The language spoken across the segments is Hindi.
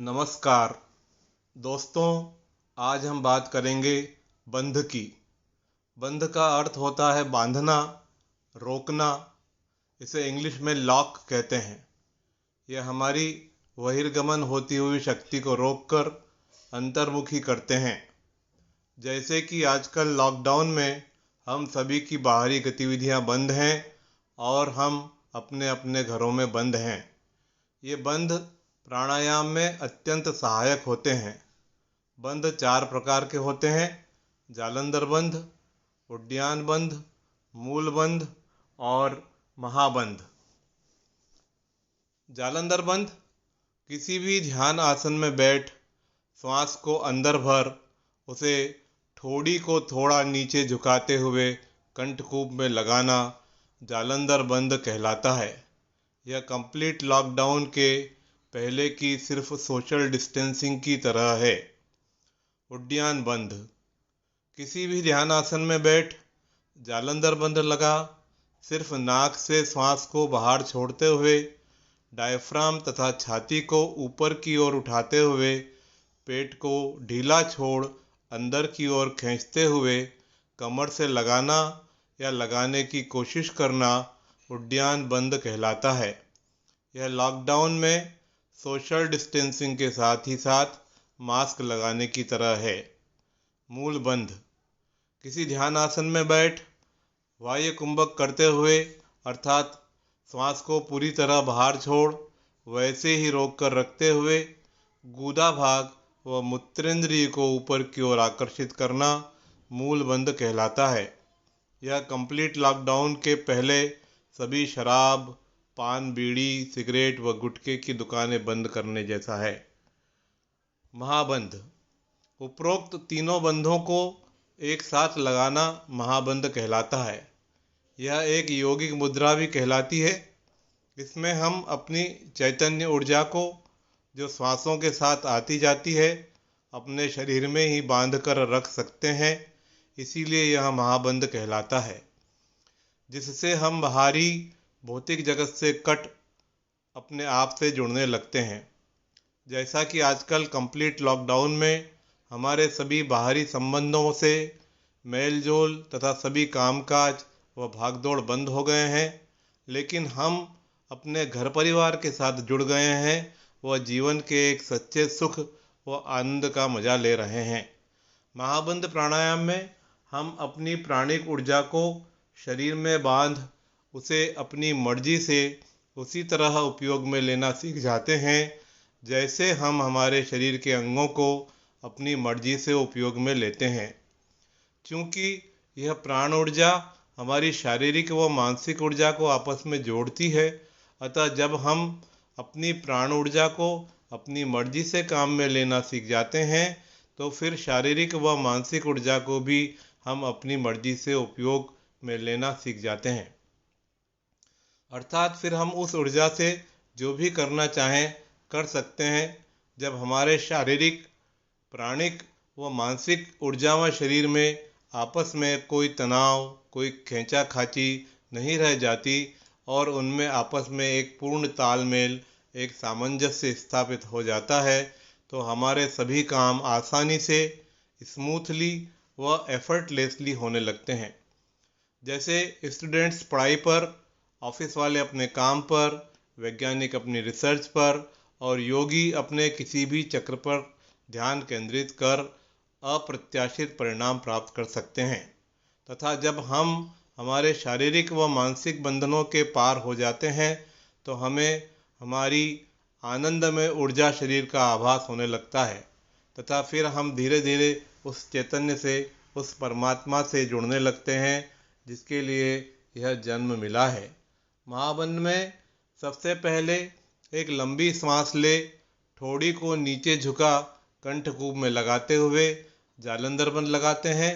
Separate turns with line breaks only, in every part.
नमस्कार दोस्तों, आज हम बात करेंगे बंध की। बंध का अर्थ होता है बांधना, रोकना। इसे इंग्लिश में लॉक कहते हैं। यह हमारी बहिर्गमन होती हुई शक्ति को रोककर अंतर्मुखी करते हैं। जैसे कि आजकल लॉकडाउन में हम सभी की बाहरी गतिविधियां बंद हैं और हम अपने अपने घरों में बंद हैं। ये बंध प्राणायाम में अत्यंत सहायक होते हैं। बंध 4 प्रकार के होते हैं: जालंधर बंध, उड्डयन बंध, मूल बंध और महाबंध। जालंधर बंध किसी भी ध्यान आसन में बैठ श्वास को अंदर भर उसे ठोड़ी को थोड़ा नीचे झुकाते हुए कंठकूप में लगाना जालंधर बंध कहलाता है। यह कंप्लीट लॉकडाउन के पहले की सिर्फ सोशल डिस्टेंसिंग की तरह है। उड्डयन बंध किसी भी ध्यान आसन में बैठ जालंधर बंध लगा सिर्फ नाक से श्वास को बाहर छोड़ते हुए डायफ्राम तथा छाती को ऊपर की ओर उठाते हुए पेट को ढीला छोड़ अंदर की ओर खींचते हुए कमर से लगाना या लगाने की कोशिश करना उड्डयन बंध कहलाता है। यह लॉकडाउन में सोशल डिस्टेंसिंग के साथ ही साथ मास्क लगाने की तरह है। मूल बंध किसी ध्यान आसन में बैठ वायु कुंभक करते हुए अर्थात श्वास को पूरी तरह बाहर छोड़ वैसे ही रोक कर रखते हुए गूदा भाग व मूत्रेंद्रिय को ऊपर की ओर आकर्षित करना मूल बंध कहलाता है। यह कंप्लीट लॉकडाउन के पहले सभी शराब, पान, बीड़ी, सिगरेट व गुटखे की दुकानें बंद करने जैसा है। महाबंध उपरोक्त तीनों बंधों को एक साथ लगाना महाबंध कहलाता है। यह एक योगिक मुद्रा भी कहलाती है। इसमें हम अपनी चैतन्य ऊर्जा को जो श्वासों के साथ आती जाती है अपने शरीर में ही बांध कर रख सकते हैं, इसीलिए यह महाबंध कहलाता है। जिससे हम बाहरी भौतिक जगत से कट अपने आप से जुड़ने लगते हैं। जैसा कि आजकल कंप्लीट लॉकडाउन में हमारे सभी बाहरी संबंधों से मेल जोल तथा सभी कामकाज व भागदौड़ बंद हो गए हैं, लेकिन हम अपने घर परिवार के साथ जुड़ गए हैं व जीवन के एक सच्चे सुख व आनंद का मजा ले रहे हैं। महाबंध प्राणायाम में हम अपनी प्राणिक ऊर्जा को शरीर में बांध उसे अपनी मर्जी से उसी तरह उपयोग में लेना सीख जाते हैं जैसे हम हमारे शरीर के अंगों को अपनी मर्जी से उपयोग में लेते हैं। क्योंकि यह प्राण ऊर्जा हमारी शारीरिक व मानसिक ऊर्जा को आपस में जोड़ती है, अतः जब हम अपनी प्राण ऊर्जा को अपनी मर्जी से काम में लेना सीख जाते हैं तो फिर शारीरिक व मानसिक ऊर्जा को भी हम अपनी मर्जी से उपयोग में लेना सीख जाते हैं। अर्थात फिर हम उस ऊर्जा से जो भी करना चाहें कर सकते हैं। जब हमारे शारीरिक, प्राणिक व मानसिक ऊर्जा व शरीर में आपस में कोई तनाव, कोई खींचा खाची नहीं रह जाती और उनमें आपस में एक पूर्ण तालमेल, एक सामंजस्य स्थापित हो जाता है, तो हमारे सभी काम आसानी से, स्मूथली व एफर्टलेसली होने लगते हैं। जैसे स्टूडेंट्स पढ़ाई पर, ऑफिस वाले अपने काम पर, वैज्ञानिक अपनी रिसर्च पर और योगी अपने किसी भी चक्र पर ध्यान केंद्रित कर अप्रत्याशित परिणाम प्राप्त कर सकते हैं। तथा जब हम हमारे शारीरिक व मानसिक बंधनों के पार हो जाते हैं तो हमें हमारी आनंदमय ऊर्जा शरीर का आभास होने लगता है तथा फिर हम धीरे धीरे उस चैतन्य से, उस परमात्मा से जुड़ने लगते हैं जिसके लिए यह जन्म मिला है। महाबंध में सबसे पहले एक लंबी सांस ले ठोड़ी को नीचे झुका कंठकूप में लगाते हुए जालंधर बंध लगाते हैं।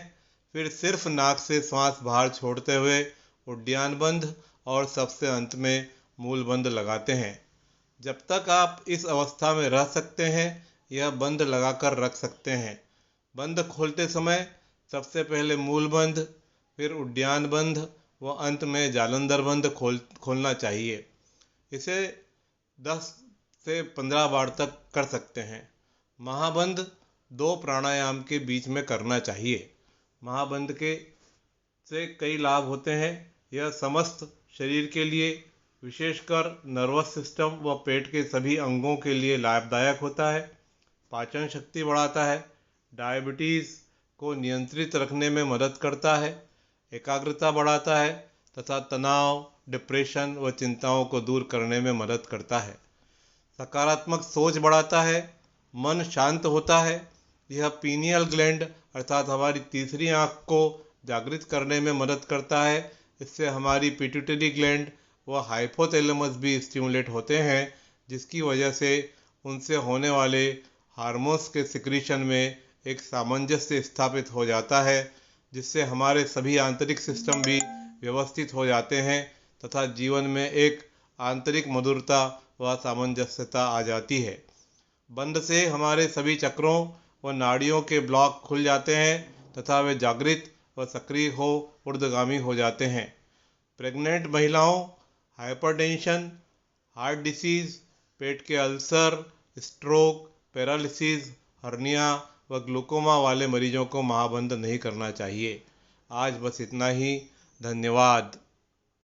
फिर सिर्फ नाक से श्वास बाहर छोड़ते हुए उड्डयन बंध और सबसे अंत में मूल बंध लगाते हैं। जब तक आप इस अवस्था में रह सकते हैं यह बंध लगाकर रख सकते हैं। बंध खोलते समय सबसे पहले मूल बंध, फिर उड्डयन बंध व अंत में जालंधर बंध खोलना चाहिए। इसे 10 से 15 बार तक कर सकते हैं। महाबंध 2 प्राणायाम के बीच में करना चाहिए। महाबंध के से कई लाभ होते हैं। यह समस्त शरीर के लिए, विशेषकर नर्वस सिस्टम व पेट के सभी अंगों के लिए लाभदायक होता है। पाचन शक्ति बढ़ाता है, डायबिटीज़ को नियंत्रित रखने में मदद करता है, एकाग्रता बढ़ाता है तथा तनाव, डिप्रेशन व चिंताओं को दूर करने में मदद करता है। सकारात्मक सोच बढ़ाता है, मन शांत होता है। यह पीनियल ग्लैंड अर्थात हमारी तीसरी आँख को जागृत करने में मदद करता है। इससे हमारी पिट्यूटरी ग्लैंड व हाइपोथैलेमस भी स्टिमुलेट होते हैं, जिसकी वजह से उनसे होने वाले हार्मोन्स के सिक्रीशन में एक सामंजस्य स्थापित हो जाता है, जिससे हमारे सभी आंतरिक सिस्टम भी व्यवस्थित हो जाते हैं तथा जीवन में एक आंतरिक मधुरता व सामंजस्यता आ जाती है। बंध से हमारे सभी चक्रों व नाड़ियों के ब्लॉक खुल जाते हैं तथा वे जागृत व सक्रिय हो ऊर्ध्वगामी हो जाते हैं। प्रेग्नेंट महिलाओं, हाइपरटेंशन, हार्ट डिसीज़, पेट के अल्सर, स्ट्रोक, पैरालिसिस, हर्निया व ग्लूकोमा वाले मरीजों को महाबंध नहीं करना चाहिए। आज बस इतना ही। धन्यवाद।